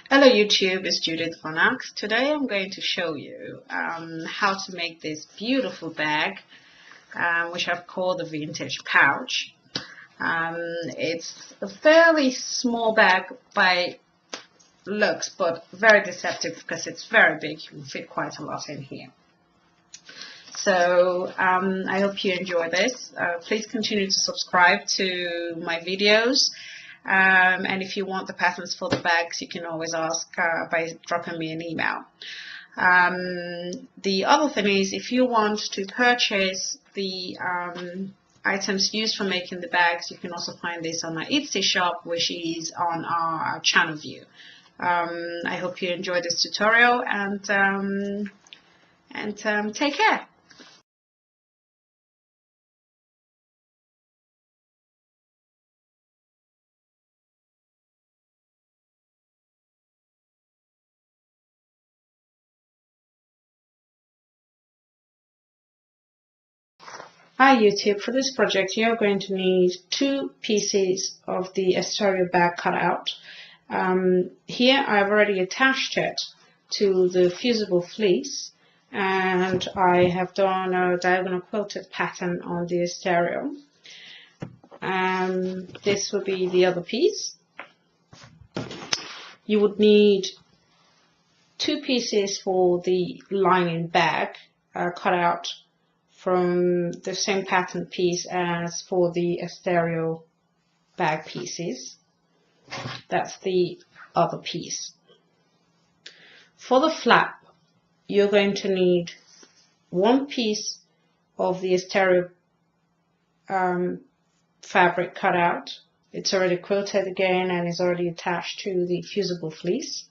Hello YouTube, it's Judith von Axe. Today I'm going to show you how to make this beautiful bag, which I've called the vintage pouch. It's a fairly small bag by looks, but very deceptive because it's very big. You can fit quite a lot in here. So I hope you enjoy this. Please continue to subscribe to my videos. And if you want the patterns for the bags, you can always ask by dropping me an email. The other thing is, if you want to purchase the items used for making the bags, you can also find this on our Etsy shop, which is on our channel view. I hope you enjoyed this tutorial, and take care. Hi YouTube, for this project you're going to need 2 pieces of the Asterio bag cut out. Here I've already attached it to the fusible fleece, and I have done a diagonal quilted pattern on the Asterio. This will be the other piece. You would need 2 pieces for the lining bag cut out from the same pattern piece as for the Asterio bag pieces. That's the other piece. For the flap, you're going to need 1 piece of the Asterio fabric cut out. It's already quilted again and is already attached to the fusible fleece.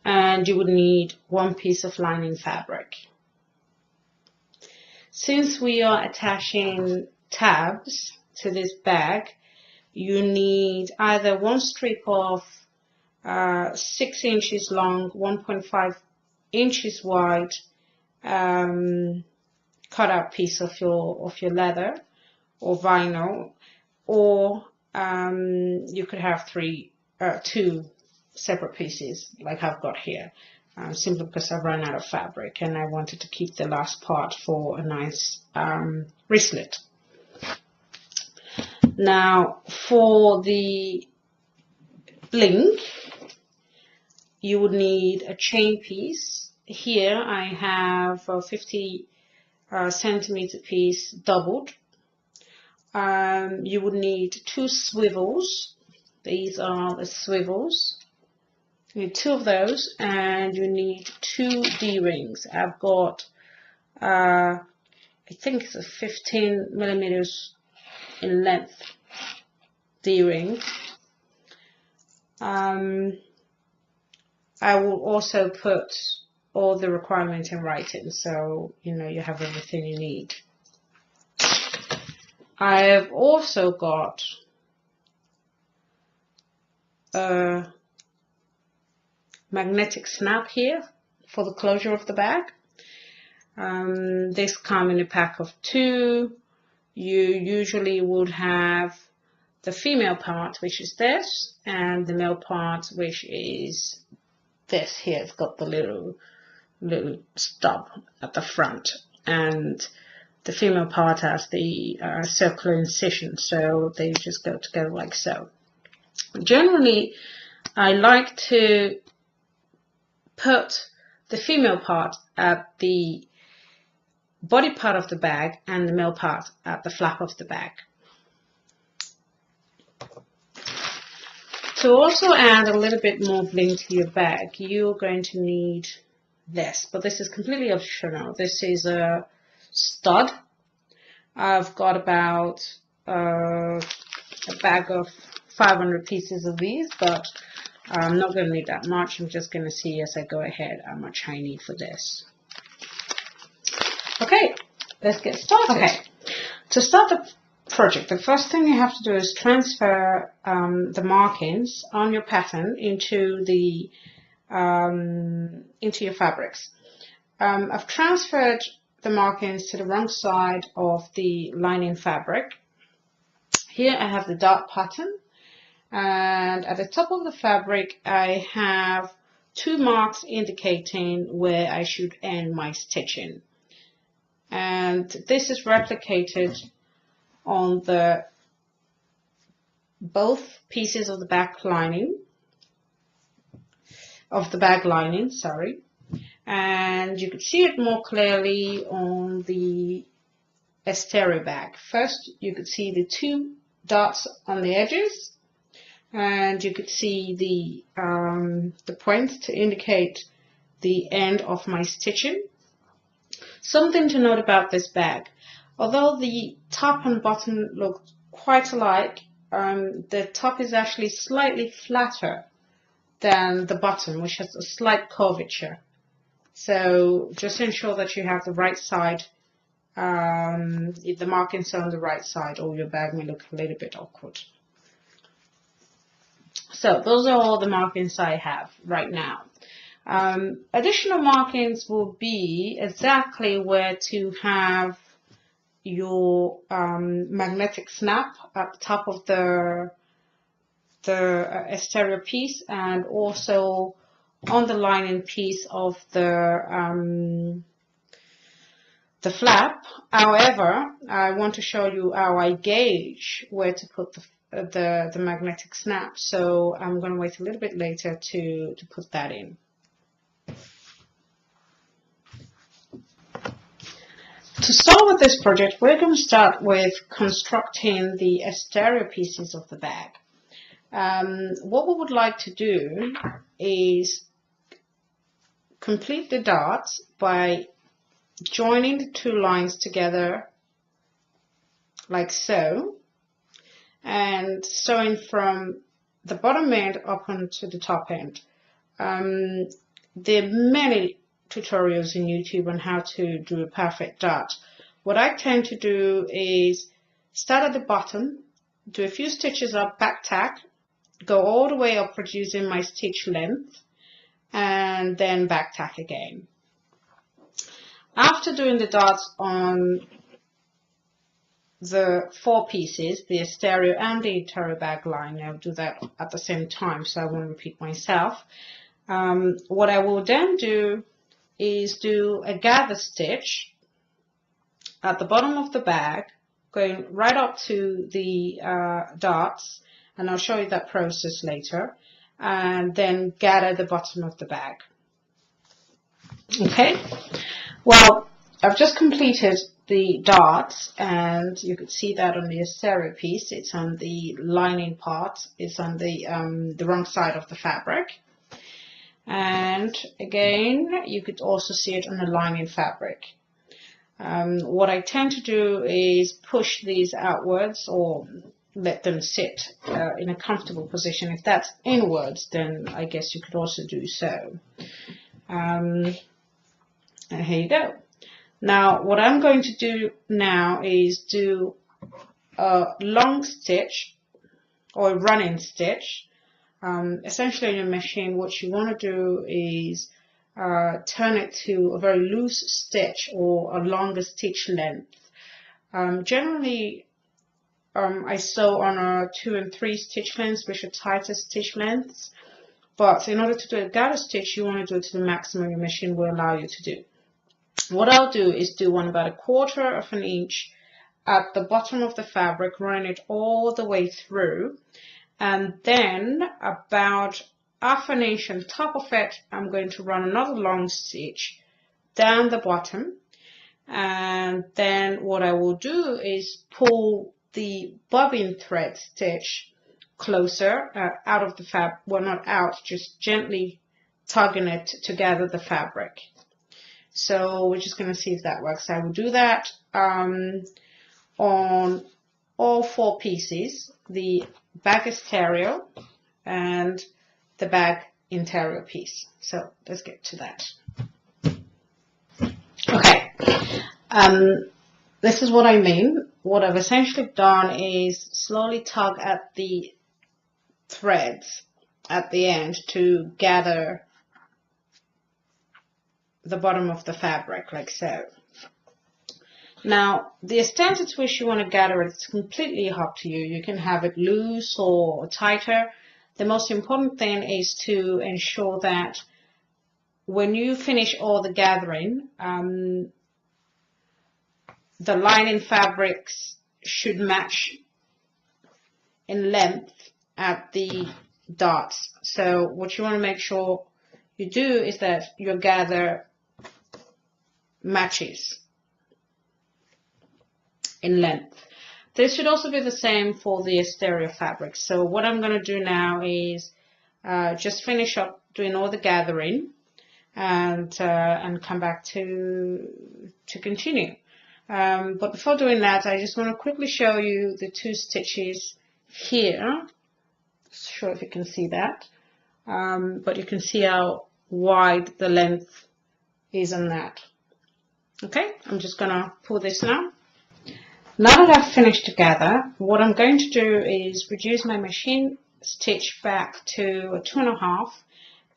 And you would need 1 piece of lining fabric. Since we are attaching tabs to this bag, you need either 1 strip of 6 inches long, 1.5 inches wide cut out piece of your leather or vinyl, or you could have 2 separate pieces like I've got here. Simply because I've run out of fabric and I wanted to keep the last part for a nice wristlet. Now for the bling, you would need a chain piece. Here I have a 50 centimeter piece doubled. You would need 2 swivels. These are the swivels. You need 2 of those, and you need 2 D-rings. I've got, I think it's a 15 millimeters in length D-ring. I will also put all the requirements in writing, so you know you have everything you need. I've also got a magnetic snap here for the closure of the bag. This comes in a pack of 2. You usually would have the female part, which is this, and the male part, which is this here. It's got the little stub at the front, and the female part has the circular incision, so they just go together like so. Generally, I like to put the female part at the body part of the bag and the male part at the flap of the bag. To also add a little bit more bling to your bag, you're going to need this, but this is completely optional. This is a stud. I've got about a bag of 500 pieces of these, but I'm not going to need that much. I'm just going to see as I go ahead how much I need for this. Okay, let's get started. Okay, to start the project, the first thing you have to do is transfer the markings on your pattern into your fabrics. I've transferred the markings to the wrong side of the lining fabric. Here I have the dark pattern, and at the top of the fabric I have 2 marks indicating where I should end my stitching, and this is replicated on the both pieces of the back lining bag lining, sorry, and you can see it more clearly on the stereo bag. First you could see the 2 dots on the edges, and you could see the points to indicate the end of my stitching. Something to note about this bag: although the top and bottom look quite alike, the top is actually slightly flatter than the bottom, which has a slight curvature. So just ensure that you have the right side, if the markings are on the right side, or your bag may look a little bit awkward. So those are all the markings I have right now. Additional markings will be exactly where to have your magnetic snap at the top of the stereo piece, and also on the lining piece of the flap. However, I want to show you how I gauge where to put the magnetic snap, so I'm going to wait a little bit later to put that in. To start with this project, we're going to start with constructing the stereo pieces of the bag. What we would like to do is complete the darts by joining the 2 lines together like so, and sewing from the bottom end up onto the top end. There are many tutorials in YouTube on how to do a perfect dart. What I tend to do is start at the bottom, do a few stitches up, back tack, go all the way up reducing my stitch length, and then back tack again. After doing the darts on the 4 pieces, the stereo and the hetero bag line, I'll do that at the same time so I won't repeat myself. What I will then do is do a gather stitch at the bottom of the bag, going right up to the darts, and I'll show you that process later, and then gather the bottom of the bag. Okay, well, I've just completed the darts, and you could see that on the stereo piece. It's on the lining part, it's on the wrong side of the fabric, and again you could also see it on the lining fabric. What I tend to do is push these outwards, or let them sit in a comfortable position. If that's inwards, then I guess you could also do so. And here you go. Now what I'm going to do now is do a long stitch or a running stitch. Essentially in your machine, what you want to do is turn it to a very loose stitch or a longer stitch length. Generally I sew on a 2 and 3 stitch lengths, which are tighter stitch lengths, but in order to do a gather stitch you want to do it to the maximum your machine will allow you to do. What I'll do is do one about 1/4 of an inch at the bottom of the fabric, running it all the way through, and then about 1/2 inch on top of it I'm going to run another long stitch down the bottom, and then what I will do is pull the bobbin thread stitch closer out of the fabric, well, not out, just gently tugging it to gather the fabric. So we're just going to see if that works. I will do that on all 4 pieces, the bag stereo and the bag interior piece. So let's get to that. Okay, this is what I mean. What I've essentially done is slowly tug at the threads at the end to gather the bottom of the fabric, like so. Now, the extent to which you want to gather it is completely up to you. You can have it loose or tighter. The most important thing is to ensure that when you finish all the gathering, the lining fabrics should match in length at the darts. So what you want to make sure you do is that your gather matches in length. This should also be the same for the exterior fabric. So what I'm going to do now is just finish up doing all the gathering and come back to continue. But before doing that, I just want to quickly show you the 2 stitches here. Not sure if you can see that, but you can see how wide the length is on that. Okay, I'm just gonna pull this now. Now that I've finished to gather, what I'm going to do is reduce my machine stitch back to a 2.5,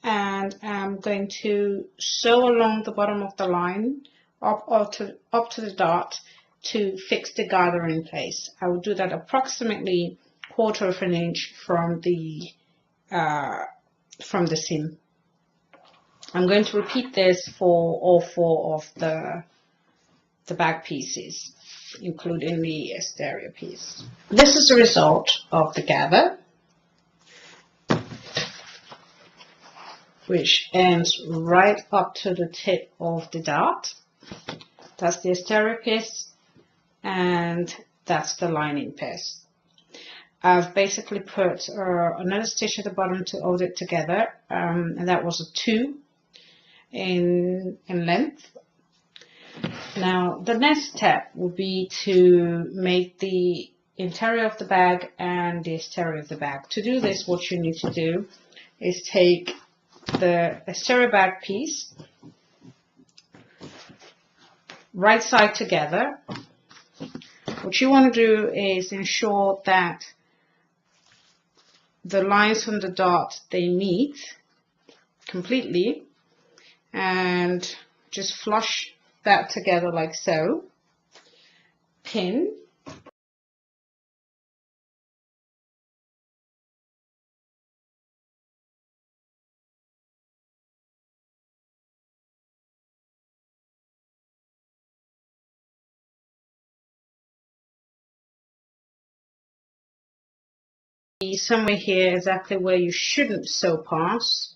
and I'm going to sew along the bottom of the line up to the dart to fix the gather in place. I will do that approximately 1/4 of an inch from the seam. I'm going to repeat this for all 4 of the back pieces, including the exterior piece. This is the result of the gather, which ends right up to the tip of the dart. That's the exterior piece, and that's the lining piece. I've basically put another stitch at the bottom to hold it together, and that was a 2 in length. Now the next step will be to make the interior of the bag and the exterior of the bag. To do this, what you need to do is take the exterior bag piece, right side together. What you want to do is ensure that the lines from the dot, they meet completely, and just flush that together like so. Pin. Somewhere here exactly where you shouldn't sew past.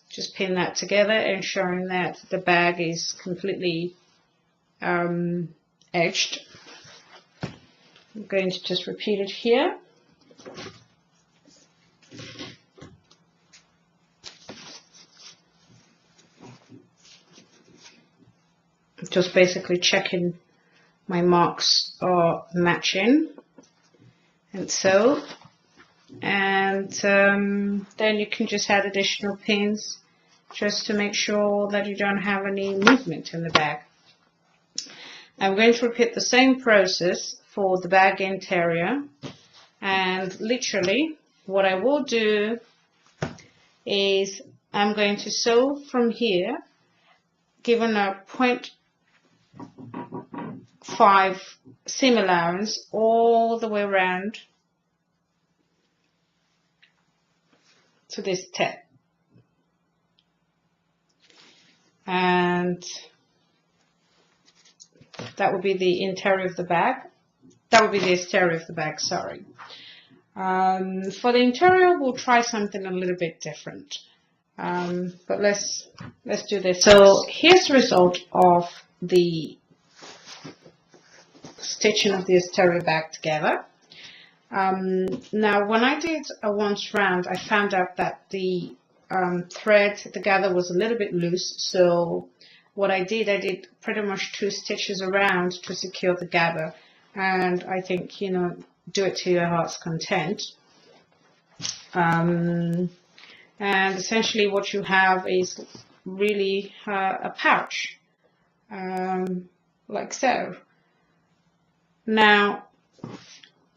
Just pin that together, ensuring that the bag is completely edged. I'm going to just repeat it here. Just basically checking my marks are matching, and so. And then you can just add additional pins just to make sure that you don't have any movement in the bag. I'm going to repeat the same process for the bag interior, and literally what I will do is I'm going to sew from here, given a 0.5 seam allowance all the way around to this tip, and that would be the interior of the bag. That would be the exterior of the bag, sorry. For the interior, we'll try something a little bit different, but let's do this. So here's the result of the stitching of the exterior bag together. Now, when I did a once round, I found out that the thread, the gather was a little bit loose. So what I did pretty much 2 stitches around to secure the gather. And I think, you know, do it to your heart's content. And essentially what you have is really a pouch, like so. Now,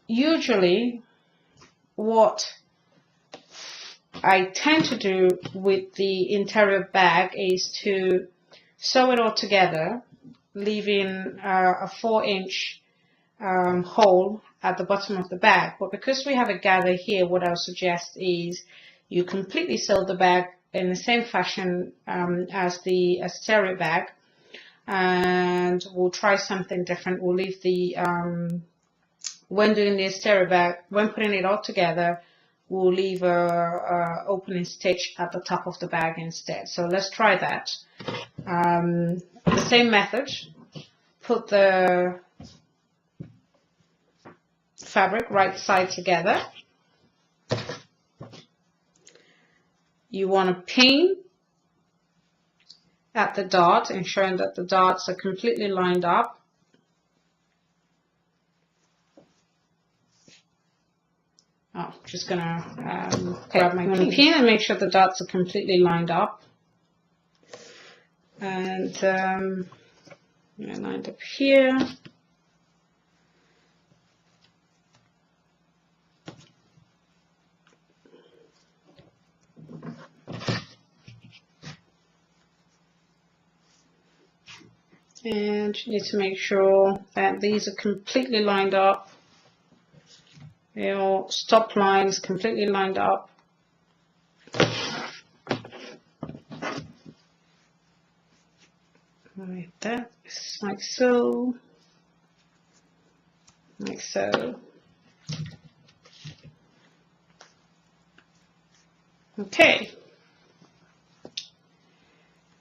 usually what I tend to do with the interior bag is to sew it all together leaving a 4-inch hole at the bottom of the bag. But because we have a gather here, what I'll suggest is you completely sew the bag in the same fashion as the stereo bag, and we'll try something different. We'll leave the when doing the stereo bag, when putting it all together, we'll leave a opening stitch at the top of the bag instead. So let's try that. The same method, put the fabric right side together. You want to pin at the dot, ensuring that the dots are completely lined up. Oh, just gonna grab my pin and make sure the dots are completely lined up. And I lined up here. And you need to make sure that these are completely lined up. Your stop line is completely lined up. Like that, like so, like so. Okay.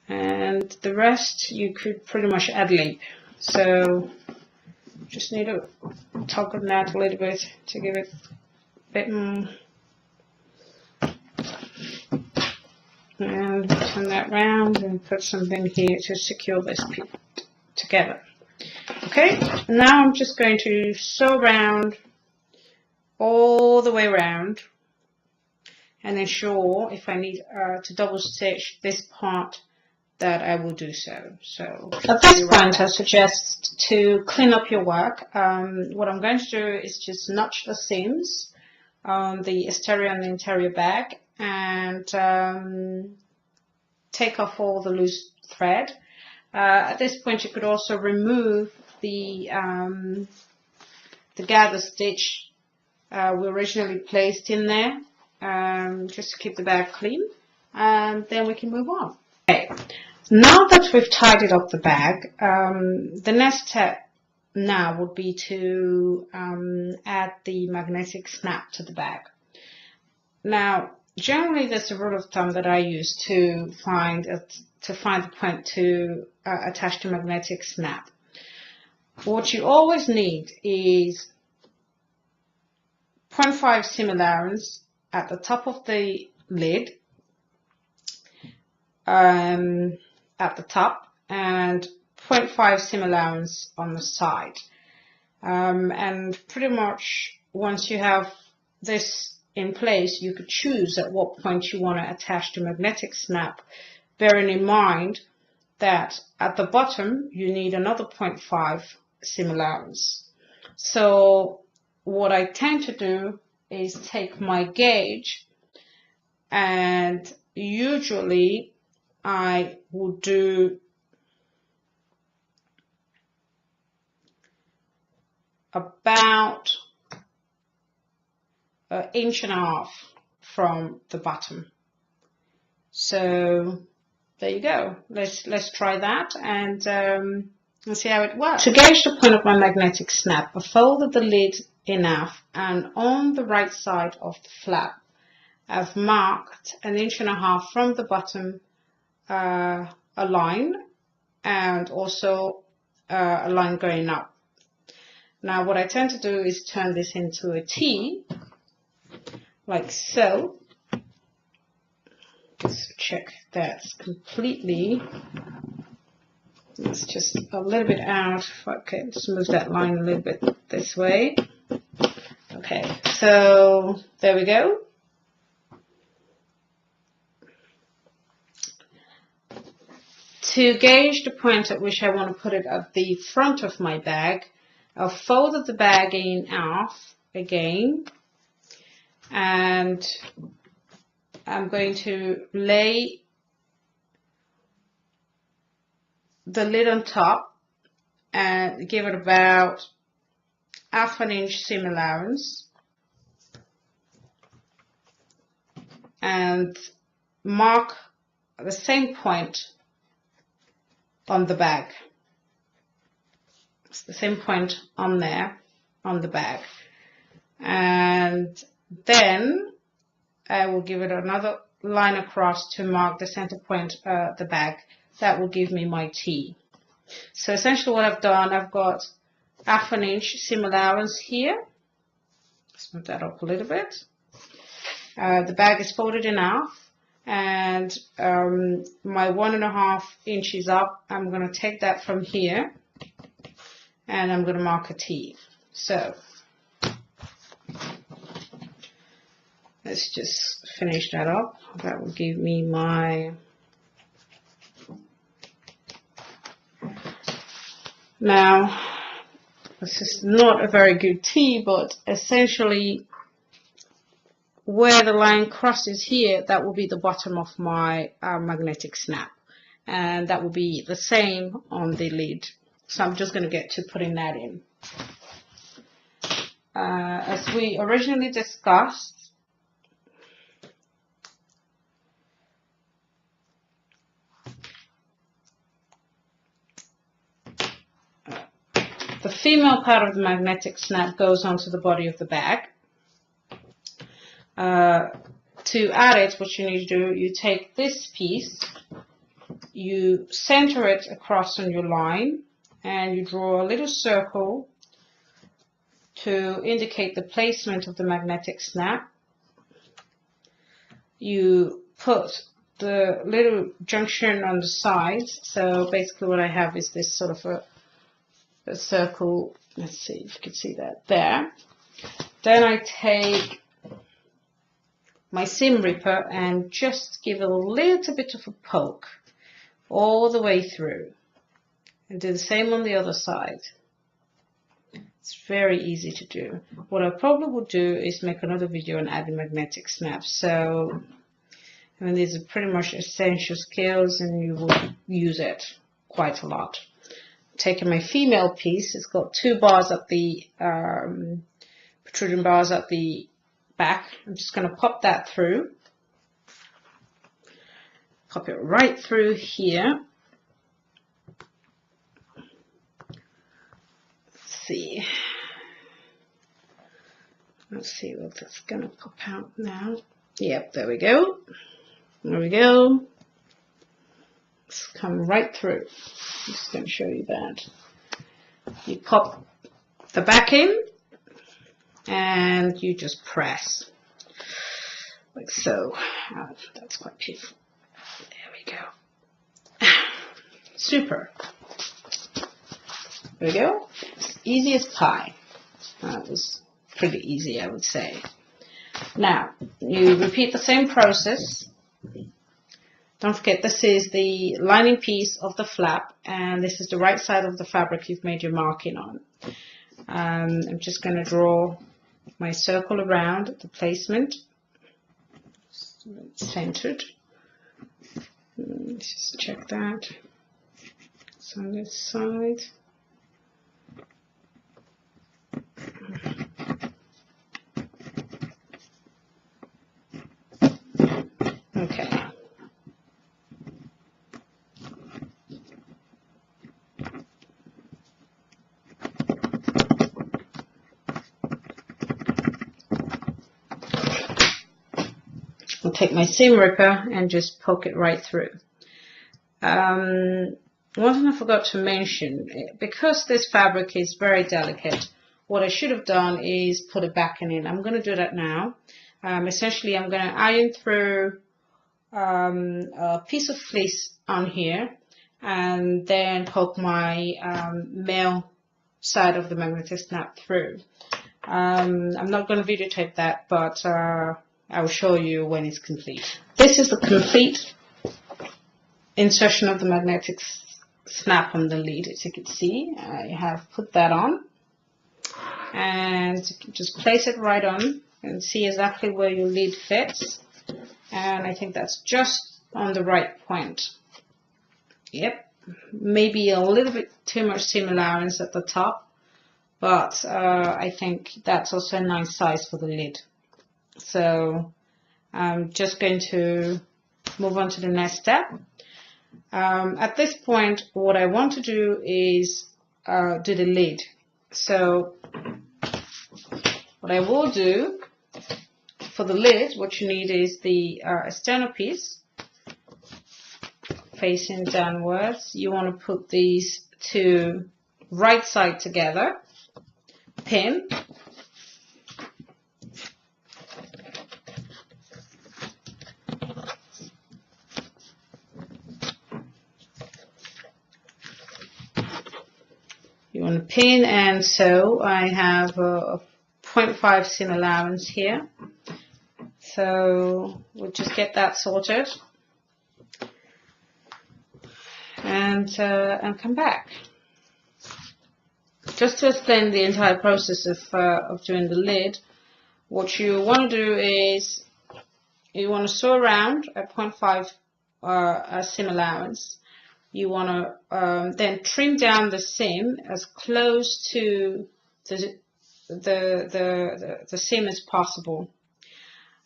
And the rest you could pretty much ad lib. So just need to toggle that a little bit to give it a bit more. And turn that round and put something here to secure this together. Okay, now I'm just going to sew around all the way around and ensure if I need to double stitch this part that I will do so. So at this point I suggest to clean up your work. What I'm going to do is just notch the seams on the exterior and the interior bag and take off all the loose thread. At this point you could also remove the gather stitch we originally placed in there, just to keep the bag clean, and then we can move on. Okay. Now that we've tidied up the bag, the next step now would be to add the magnetic snap to the bag. Now, generally, there's a rule of thumb that I use to find the point to attach the magnetic snap. What you always need is 0.5 seam allowance at the top of the lid, at the top, and 0.5 seam allowance on the side. And pretty much once you have this in place, you could choose at what point you want to attach the magnetic snap, bearing in mind that at the bottom you need another 0.5 seam allowance. So what I tend to do is take my gauge, and usually I will do about 1.5 inches from the bottom. So there you go. Let's try that and see how it works. To gauge the point of my magnetic snap, I folded the lid enough, and on the right side of the flap I've marked 1.5 inches from the bottom a line, and also a line going up. Now what I tend to do is turn this into a T, like so. Just check that's completely, it's just a little bit out. Okay, just move that line a little bit this way. Okay, so there we go. To gauge the point at which I want to put it at the front of my bag, I'll fold the bag in half again, and I'm going to lay the lid on top and give it about 1/2 inch seam allowance, and mark the same point on the bag. It's the same point on there on the bag, and then I will give it another line across to mark the center point of the bag. That will give me my T. So essentially what I've done, I've got 1/2 inch seam allowance here. Let's move that up a little bit. The bag is folded in half, and my 1.5 inches up, I'm going to take that from here and I'm going to mark a T. So let's just finish that up. That will give me my, now this is not a very good T, but essentially where the line crosses here, that will be the bottom of my magnetic snap, and that will be the same on the lid. So I'm just going to get to putting that in. As we originally discussed, the female part of the magnetic snap goes onto the body of the bag. To add it, what you need to do, you take this piece, you center it across on your line, and you draw a little circle to indicate the placement of the magnetic snap. You put the little junction on the sides. So basically what I have is this sort of a circle. Let's see if you can see that there. Then I take my seam ripper and just give a little bit of a poke all the way through, and do the same on the other side. It's very easy to do. What I probably will do is make another video on adding magnetic snaps. So I mean, these are pretty much essential skills and you will use it quite a lot. Taking my female piece, it's got 2 bars at the protruding bars at the back. I'm just going to pop that through. Pop it right through here. Let's see what that's going to pop out now. Yep, there we go. There we go. It's come right through. I'm just going to show you that. You pop the back in and you just press like so. Oh, that's quite painful. There we go. Super. There we go. It's easy as pie. That was pretty easy, I would say. Now, you repeat the same process. Don't forget, this is the lining piece of the flap, and this is the right side of the fabric you've made your marking on. I'm just going to draw my circle around the placement. Centered. Let's just check that. It's on this side. Okay. I'll take my seam ripper and just poke it right through. One thing I forgot to mention, because this fabric is very delicate, what I should have done is put a backing in. I'm going to do that now. Essentially, I'm going to iron through a piece of fleece on here and then poke my male side of the magnetic snap through. I'm not going to videotape that, but I'll show you when it's complete. This is the complete insertion of the magnetic snap on the lid. As you can see, I have put that on, and just place it right on and see exactly where your lid fits. And I think that's just on the right point. Yep, maybe a little bit too much seam allowance at the top, but I think that's also a nice size for the lid. So I'm just going to move on to the next step. At this point, what I want to do is do the lid. So what I will do for the lid, what you need is the external piece facing downwards. You want to put these two right side together, pin, you want to pin, and so I have a 0.5 seam allowance here, so we'll just get that sorted and come back. Just to explain the entire process of doing the lid, what you want to do is you want to sew around a 0.5 seam allowance. You want to then trim down the seam as close to the seam as possible,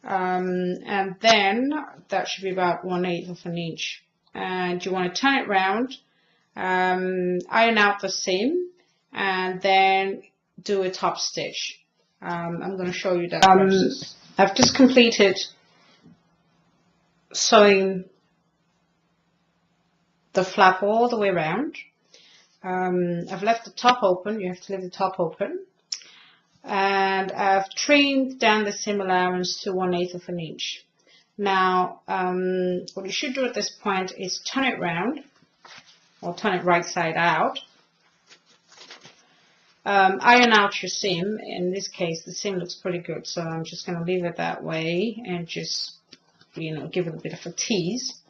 and then that should be about 1/8 of an inch. And you want to turn it round, iron out the seam, and then do a top stitch. I'm going to show you that process. I've just completed sewing the flap all the way around. I've left the top open. You have to leave the top open. And I've trimmed down the seam allowance to 1/8 of an inch. Now, what you should do at this point is turn it round, or turn it right side out. Iron out your seam. In this case, the seam looks pretty good, so I'm just going to leave it that way and just, give it a bit of a tease.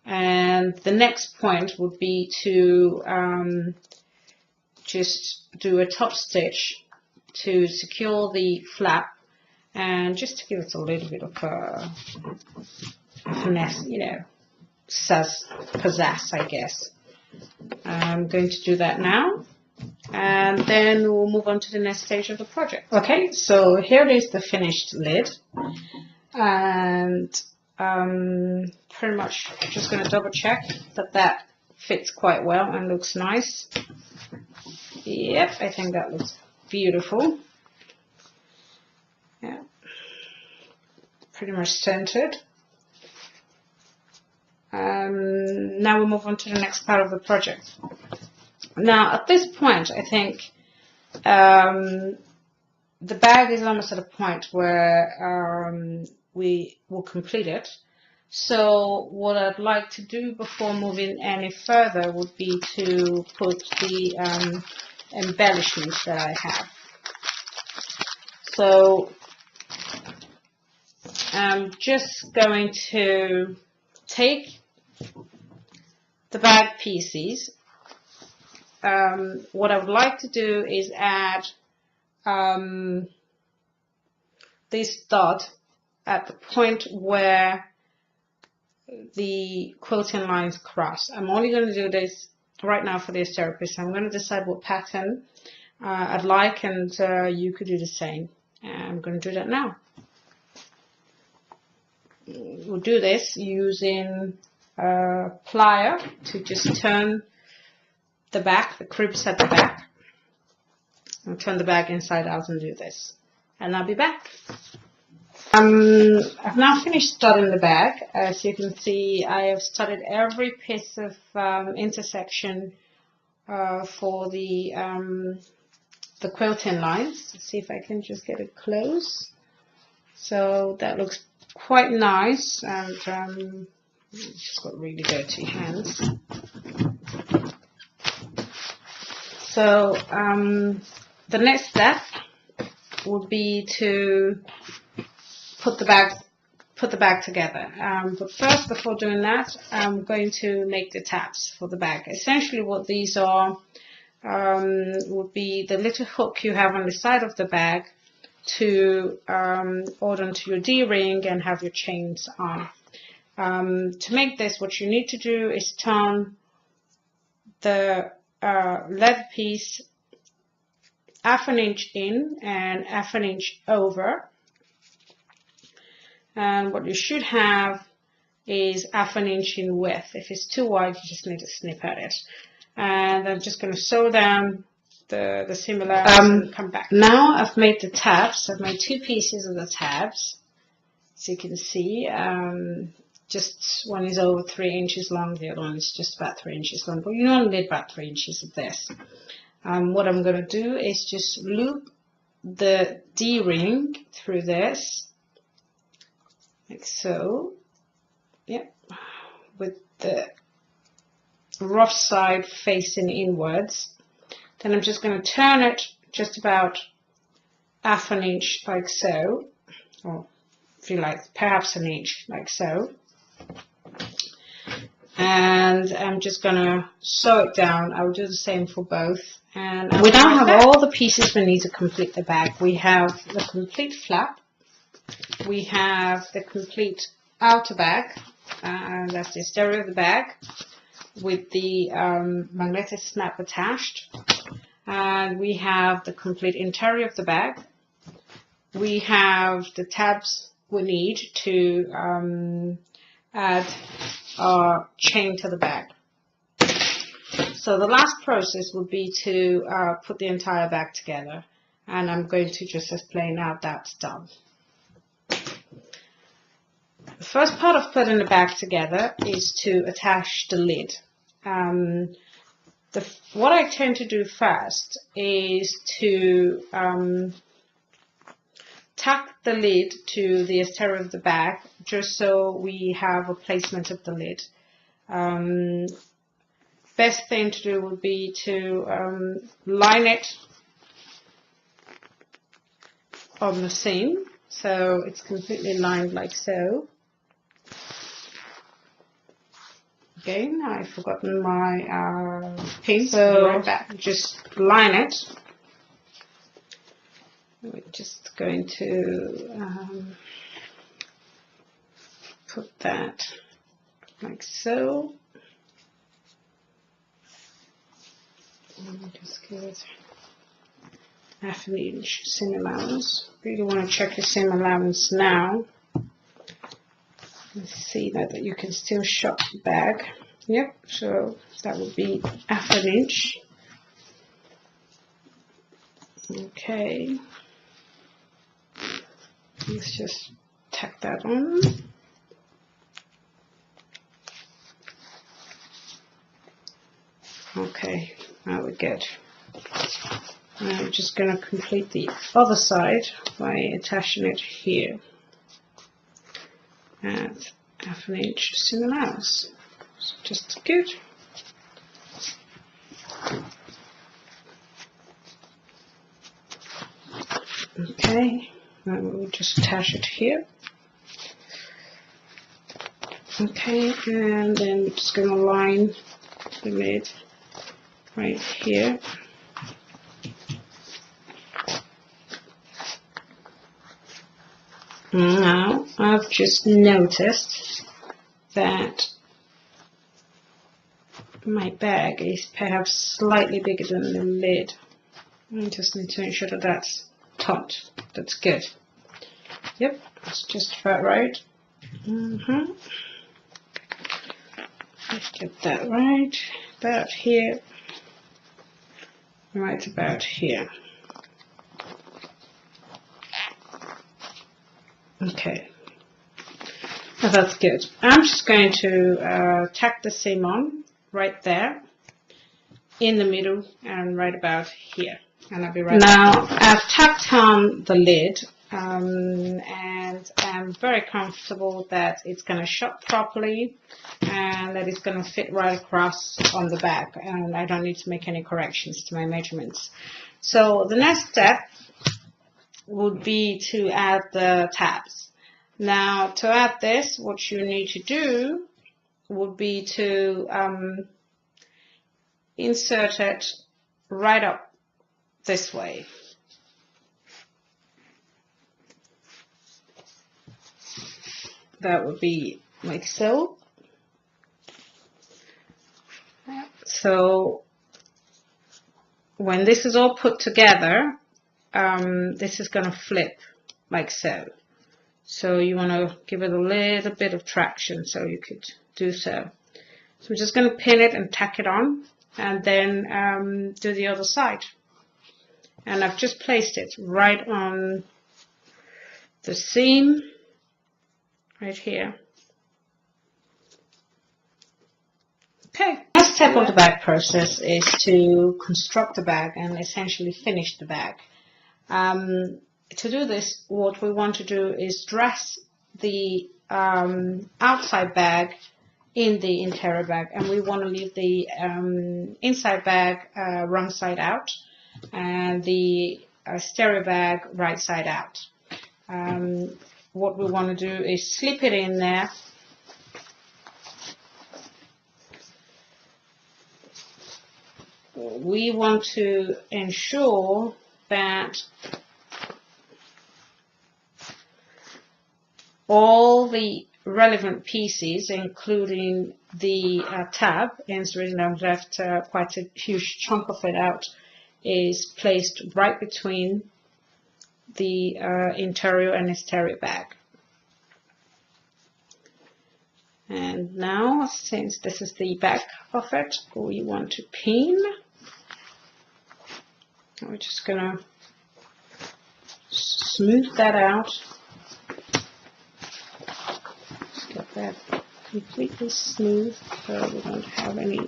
And the next point would be to just do a top stitch to secure the flap, and just to give it a little bit of finesse, pizzazz, I guess. I'm going to do that now, and then we'll move on to the next stage of the project. Okay, so here is the finished lid, and pretty much just going to double check that fits quite well and looks nice. Yep, I think that looks beautiful. Yeah, pretty much centered. Now we'll move on to the next part of the project. Now at this point, I think the bag is almost at a point where we will complete it. So what I'd like to do before moving any further would be to put the embellishments that I have. So I'm just going to take the bag pieces. What I would like to do is add this dot at the point where the quilting lines cross. I'm only going to do this right now for this therapist. I'm going to decide what pattern I'd like, and you could do the same. I'm going to do that now. We'll do this using a plier to just turn the back, the cribs at the back. I'll turn the bag inside out and do this, and I'll be back. I've now finished studding the bag. As you can see, I have studded every piece of intersection for the quilting lines. Let's see if I can just get it close. So that looks quite nice, and just got really dirty hands. So the next step would be to put the bag together. But first, before doing that, I'm going to make the tabs for the bag. Essentially what these are would be the little hook you have on the side of the bag to hold onto your D-ring and have your chains on. To make this, what you need to do is turn the leather piece half an inch in and half an inch over, and what you should have is half an inch in width. If it's too wide, you just need to snip at it. And I'm just going to sew down the similar and come back. Now I've made the tabs. I've made 2 pieces of the tabs, as you can see. Just one is over 3 inches long, the other one is just about 3 inches long, but you only need about 3 inches of this. What I'm going to do is just loop the D-ring through this, like so. Yep, with the rough side facing inwards. Then I'm just going to turn it just about half an inch, like so, or if you like, perhaps an inch, like so. And I'm just going to sew it down. I'll do the same for both. And we now have all the pieces we need to complete the bag. We have the complete flap. We have the complete outer bag. That's the exterior of the bag with the magnetic snap attached. And we have the complete interior of the bag. We have the tabs we need to add our chain to the bag. So the last process would be to put the entire bag together, and I'm going to just explain how that's done. The first part of putting the bag together is to attach the lid. What I tend to do first is to tack the lid to the exterior of the bag, just so we have a placement of the lid. Best thing to do would be to line it on the seam, so it's completely lined like so. Again, I've forgotten my pin, so right back. Just line it. We're just going to put that like so. Just give it half an inch seam allowance. Really want to check your seam allowance now. See that you can still shop the bag. Yep, so that would be half an inch. Okay, let's just tack that on. Okay, now we're good. I'm just going to complete the other side by attaching it here at half an inch seam allowance. So just good. Okay, and we'll just attach it here. Okay, and then we're just going to line the lid right here. Now, I've just noticed that my bag is perhaps slightly bigger than the lid. I just need to ensure that that's taut. That's good. Yep, that's just about right. Let's get that right. About here. Right about here. Okay, now that's good. I'm just going to tack the seam on right there in the middle and right about here, and I'll be right back. Now I've tacked on the lid and I'm very comfortable that it's going to shut properly and that it's going to fit right across on the back, and I don't need to make any corrections to my measurements. So the next step would be to add the tabs. Now to add this, what you need to do would be to insert it right up this way. That would be like so. So when this is all put together, this is going to flip like so. So you want to give it a little bit of traction, so you could do so. So I'm just going to pin it and tack it on, and then do the other side. And I've just placed it right on the seam, right here. Okay, next step of the bag process is to construct the bag and essentially finish the bag. To do this, what we want to do is dress the outside bag in the interior bag, and we want to leave the inside bag wrong side out and the stereo bag right side out. What we want to do is slip it in there. We want to ensure that all the relevant pieces, including the tab, and the reason I've left quite a huge chunk of it out, is placed right between the interior and exterior bag. And now, since this is the back of it, we want to pin. We're just going to smooth that out. Just get that completely smooth so we don't have any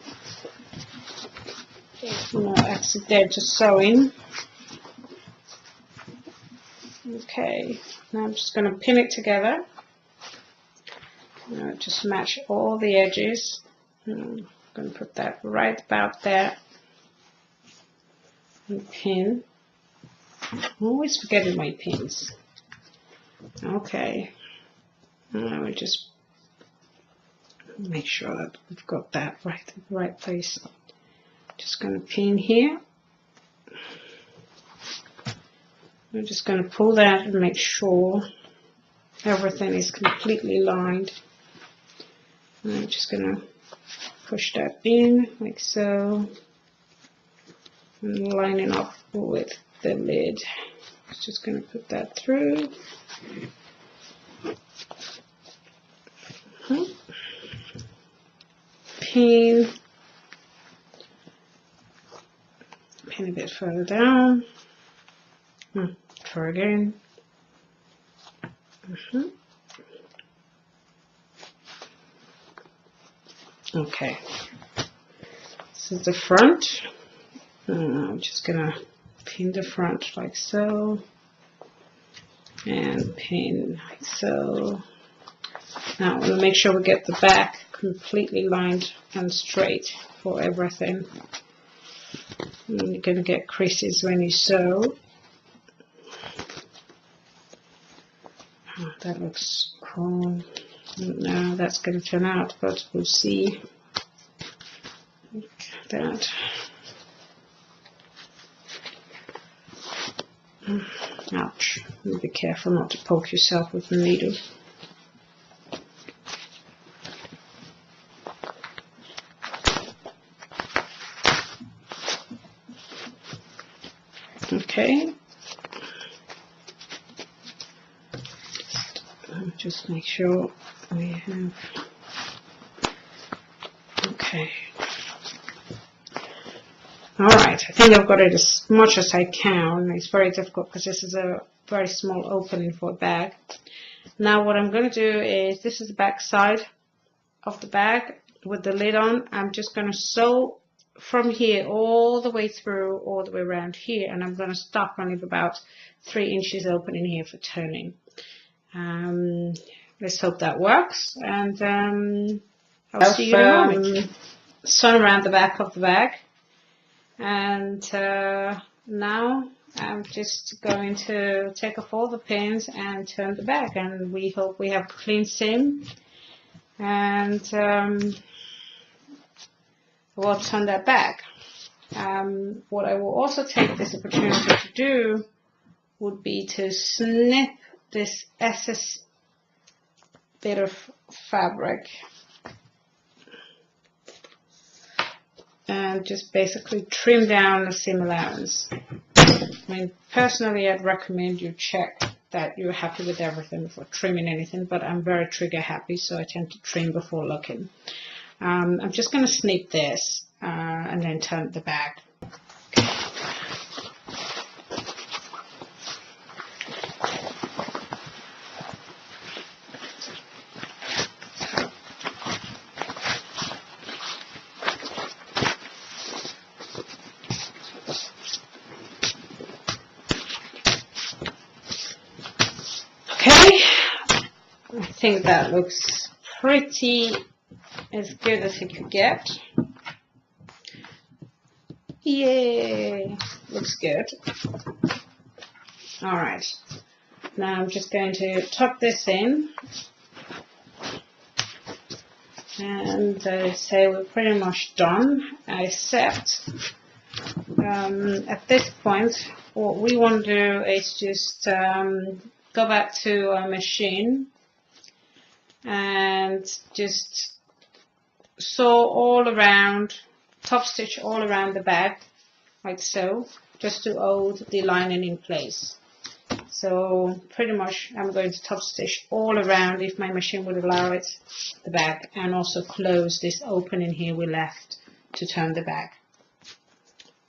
accidental sewing. Okay, now I'm just going to pin it together. Just match all the edges. I'm going to put that right about there and pin. I'm always forgetting my pins. Okay, now we just make sure that we've got that right in the right place. Just going to pin here. I'm just going to pull that and make sure everything is completely lined. I'm just going to push that in like so and line it up with the lid. Just going to put that through. Pin a bit further down. Try again. Okay, this is the front. I'm just gonna pin the front like so and pin like so. Now we'll make sure we get the back completely lined and straight for everything. And you're gonna get creases when you sew. Oh, that looks cool. No, that's going to turn out, but we'll see. Look at that. Ouch. Be careful not to poke yourself with the needle. Okay. Just make sure we have. Okay. Alright, I think I've got it as much as I can. It's very difficult because this is a very small opening for a bag. Now what I'm going to do is, this is the back side of the bag with the lid on. I'm just going to sew from here all the way through, all the way around here, and I'm going to stop and leave about 3 inches open in here for turning. Let's hope that works, and I'll see you in a moment. Sewn around the back of the bag, and now I'm just going to take off all the pins and turn the bag, and we hope we have clean seam, and we'll turn that back. What I will also take this opportunity to do would be to snip this excess bit of fabric. and just basically trim down the seam allowance. I mean, personally, I'd recommend you check that you're happy with everything before trimming anything, but I'm very trigger happy, so I tend to trim before looking. I'm just going to snip this and then turn the bag. I think that looks pretty as good as it could get. Yay! Looks good. Alright, now I'm just going to tuck this in, and I say we're pretty much done, except at this point what we want to do is just go back to our machine and just sew all around, top stitch all around the bag, like so, just to hold the lining in place. So pretty much I'm going to top stitch all around, if my machine would allow it, the bag, and also close this opening here we left to turn the bag.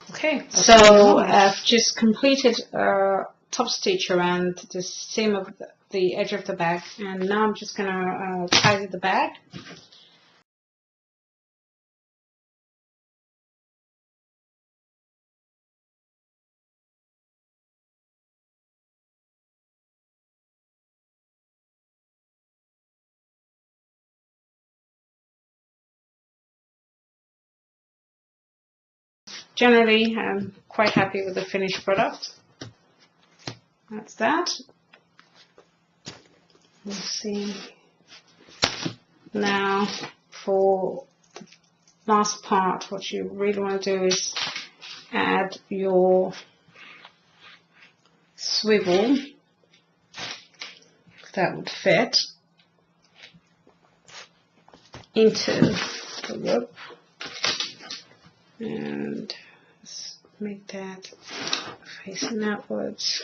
Okay, so I've just completed top stitch around the seam of the edge of the bag, and now I'm just going to tidy the bag. Generally, I'm quite happy with the finished product. That's that. Let's see. Now, for the last part, what you really want to do is add your swivel that would fit into the rope, and let's make that facing outwards.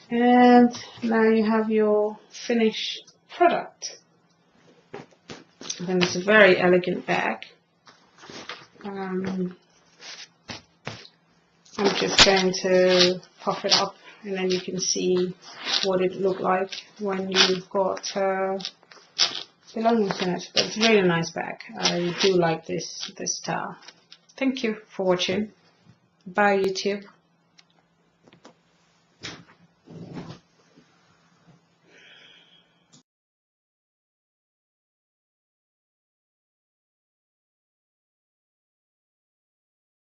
And now you have your finished product. And it's a very elegant bag. I'm just going to puff it up, and then you can see what it looked like when you've got belongings in it. But it's a really nice bag. I do like this style. Thank you for watching. Bye, YouTube.